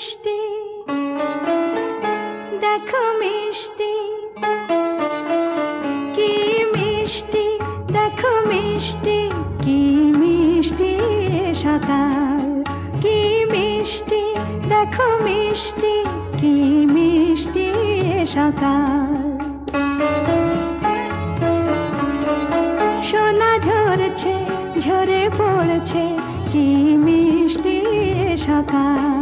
মিষ্টি দেখো মিষ্টি, কি মিষ্টি দেখো মিষ্টি, কি মিষ্টি সকাল, কি মিষ্টি দেখো মিষ্টি, কি মিষ্টি সকাল। সোনা ঝরছে ঝরে পড়ছে, কি মিষ্টি সকাল।